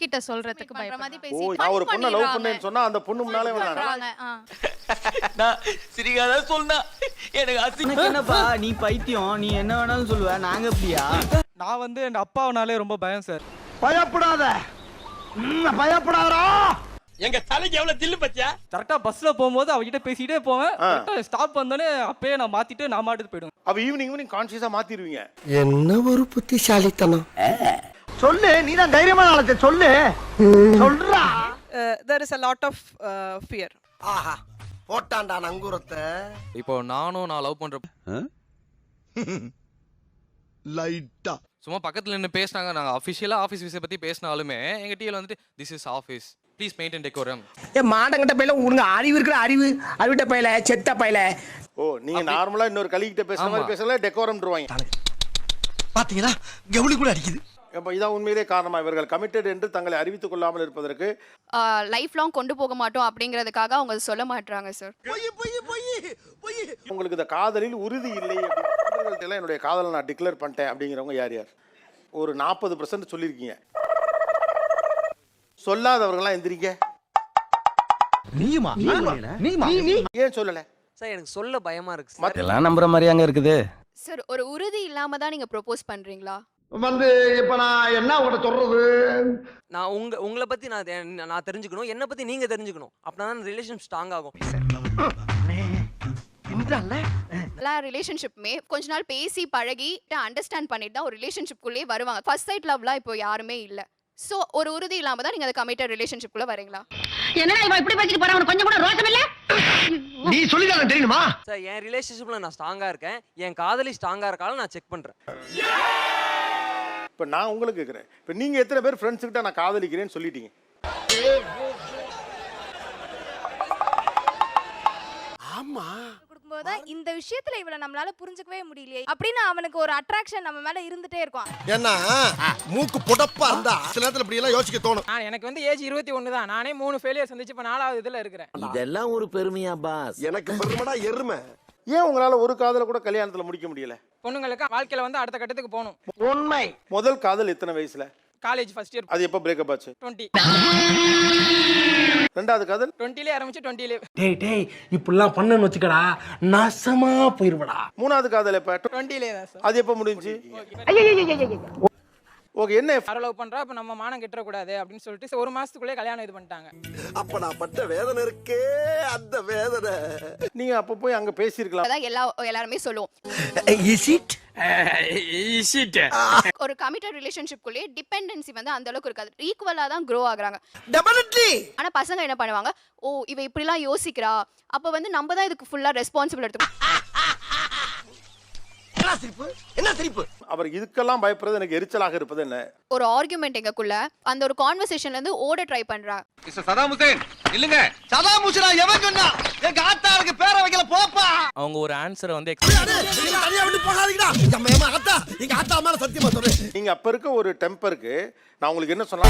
கிட்ட சொல்றதுக்கு பண்ற மாதிரி பயப்படுறாங்க. பேசி நான் ஒரு பொண்ணை லவ் பண்ணேன்னு சொன்னா அந்த பொண்ணு முன்னாலே பண்றாங்க. நான் சிரிக்காத சொன்னா எனக்கு உனக்கு என்னப்பா நீ பைத்தியம், நீ என்ன வேணாலும் சொல்லுவ, நாங்க எப்படியா? நான் வந்து என் அப்பாவனாலே ரொம்ப பயம் சார். பயப்படாத, பயப்படாதா. எங்க தலைக்கு எவ்வளவு தில்லு பத்தியா. கரெக்டா பஸ்ல போகும்போது அவகிட்ட பேசிட்டே போவேன். கரெக்டா ஸ்டாப் வந்தோடனே அப்பயே நான் மாத்திட்டு நான் மாட்டுக்கு போயிடுவேன். அப்ப ஈவினிங் கான்சியஸா மாத்திடுவீங்க. என்ன ஒரு புத்திசாலித்தனம். சொல்லு, நீ தான் தைரியமான ஆளத்தை சொல்லு. சொல்றா. There is a lot of fear. ஆஹா, போட்டான்டா நங்கூரத்தை. இப்போ நான் லவ் பண்ற லைட்டா சும்மா பக்கத்துல நின்று பேசினாங்க. நாங்க அஃபிஷியலா ஆஃபீஸ் விஷயம் பத்தி பேசினாலுமே எங்க டீல வந்துட்டு this is office, please maintain decorum. மாடங்கிட்ட பையில உனக்கு அறிவு இருக்கிற அறிவிட்ட பையில செத்த பையில. ஓ, நீங்க நார்மலா இன்னொரு கலீகிட்ட பேசுற மாதிரி பேசல, டெக்கோரம்ன்றவாங்க. பாத்தீங்களா, கவுளி கூட அடிக்குது. அப்ப இதான் உண்மையிலே காரணமா இவர்கள் கமிட்டட் என்று தங்களை அறிவித்துக் கொள்ளாமல் இருப்பதற்கு? லைஃப் லாங் கொண்டு போக மாட்டோம் அப்படிங்கிறதுக்காக அவங்க சொல்ல மாட்டாங்க சார். உங்களுக்கு இந்த காதலில் உறுதி இல்லை அப்படிங்கிறதுல என்னுடைய காதலை நான் டிக்ளேர் பண்ணிட்டேன் அப்படிங்கிறவங்க யார் யார்? ஒரு 40% சொல்லியிருக்கீங்க. சொல்லாதவர்கள்லாம் எந்திரிங்க. ஏன் சொல்லல சார்? எனக்கு சொல்ல பயமா இருக்கு சார். எல்லாம் நம்புற மாதிரி அங்க இருக்குது. சார், ஒரு உறுதி இல்லாம தான் நீங்க ப்ரோபோஸ் பண்றீங்களா? வந்து இப்ப நான் என்ன உங்கள்கிட்ட சொல்றது? நான் உங்களை பத்தி நான் தெரிஞ்சுக்கணும், என்ன பத்தி நீங்க தெரிஞ்சுக்கணும். அப்படின்னா ரிலேஷன் ஸ்ட்ராங் ஆகும். எல்லா ரிலேஷன்ஷிப்புமே கொஞ்ச நாள் பேசி பழகி அண்டர்ஸ்டாண்ட் பண்ணிட்டு தான் ஒரு ரிலேஷன்ஷிப்குள்ளே வருவாங்க. ஃபர்ஸ்ட் சைட் லவ்லாம் இப்போ யாருமே இல்ல. சோ ஒரு உறுதி இல்லாம தான் நீங்க அந்த கமிட்டட் ரிலேஷன்ஷிப்குள்ள வரீங்களா? என்னடா இவன் இப்படி பேசிட்டு போறான், உனக்கு கொஞ்சம் கூட ரோஷம் இல்ல? நீ சொல்லிதான் தெரியுமா? சார், என் ரிலேஷன்ஷிப்ல நான் ஸ்ட்ராங்கா இருக்கேன், என் காதலி ஸ்ட்ராங்கா இருக்காலும் நான் செக் பண்றேன். இப்ப நான் உங்களுக்கு கேக்குறேன், இப்ப நீங்க எத்தனை பேர் ஃப்ரெண்ட்ஸ் கிட்ட நான் காதலிக்கிறேன்னு சொல்லிட்டீங்க? ஆமா, கொடுக்கும்போது இந்த விஷயத்துல இவள நம்மளால புரிஞ்சுக்கவே முடியலையே அப்படின்னு அவனுக்கு ஒரு அட்ராக்ஷன் நம்ம மேல இருந்துட்டே இருக்கும். ஏன்னா மூக்கு புடப்பா இருந்தா சில நேரத்துல இப்படி எல்லாம் யோசிக்க தோணும். எனக்கு வந்து ஏஜ் 21 தான். நானே 3 ஃபெயிலியர் சந்திச்சு இப்ப 4வது இதுல இருக்கிறேன். இதெல்லாம் ஒரு பெருமையா பாஸ்? எனக்கு பெருமடா எருமை. ஏன் உங்களால ஒரு காதலை கூட கல்யாணத்துல முடிக்க முடியல? பொண்ணுங்களுக்கு வாழ்க்கையில வந்து அடுத்த கட்டத்துக்கு போகணும். உண்மை. முதல் காதல் எத்தனை வயசுல? College first year. அது எப்ப பிரேக்கப் ஆச்சு? 20. ரெண்டாவது காதல் 20லே ஆரம்பிச்சு 20லே. டேய் இப்படிலாம் பண்ணன்னு வச்சுக்கடா, நாசமா போயிருவடா. மூணாவது காதல் எப்ப? 20லே தான் சார். அது எப்ப முடிஞ்சு? ஓகே, என்ன யாரோ லவ் பண்றா, அப்ப நம்ம மானம் கெட்டற கூடாது அப்படின்னு சொல்லிட்டு ஒரு மாசத்துக்குள்ளே கல்யாணம் இது பண்ணிட்டாங்க. அப்ப நான் பட்ட வேதனை இருக்கே, அந்த வேதனை. நீங்க அப்ப போய் அங்க பேசியிருக்கலாம். அதான் எல்லாருமே சொல்லுவோம். Is it? ஒரு கமிட்டட் ரிலேஷன்ஷிப்குள்ளே டிபெண்டன்சி வந்து அந்த அளவுக்கு இருக்காது. ஈக்குவலா தான் grow ஆகுறாங்க. Definitely. ஆனா பசங்க என்ன பண்ணுவாங்க, ஓ இவ இப்படிலாம் யோசிக்கிறா, அப்ப வந்து நம்ம தான் இதுக்கு ஃபுல்லா ரெஸ்பான்சிபிள் எடுத்துக்கணும். என்ன சிரிப்பு? அவர் இதுக்கெல்லாம் பயப்படுறது எனக்கு எரிச்சலாக இருப்பது என்ன? ஒரு ஆர்குமெண்ட் எங்கக்குள்ள அந்த ஒரு கான்வர்சேஷன்ல இருந்து ஓட ட்ரை பண்றா. மிஸ்டர் சதாம் ஹுசேன் இல்லங்க. சதாம் ஹுசேனா எவன் சொன்னா? எங்க ஆத்தாளுக்கு பேரை வைக்கல போப்பா. அவங்க ஒரு ஆன்சரை வந்து தனியா விட்டு போகாதீங்கடா. எங்க ஆத்தா, எங்க ஆத்தா மேல சத்தியமா சொல்றேன். நீங்க அப்ப இருக்க ஒரு டெம்பருக்கு நான் உங்களுக்கு என்ன சொன்னா